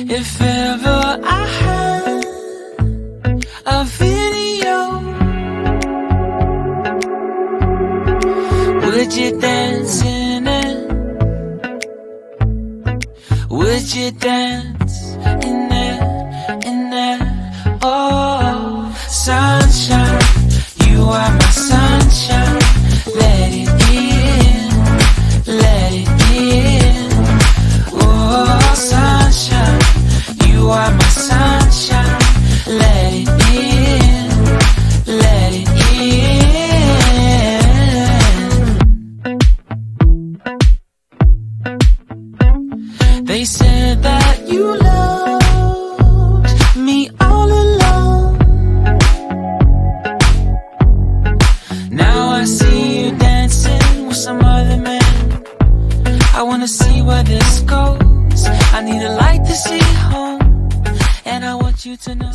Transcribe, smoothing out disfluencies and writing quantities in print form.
If ever I had a video, would you dance in it? Would you dance in it, in it? Oh, sunshine, you are my sunshine. Let it in, let it in. Oh, sunshine, you are my sunshine. Let it in, let it in. They said that you loved me all along. Now I see you dancing with some other man. I wanna see where this goes. I need a light to see home, and I want you to know.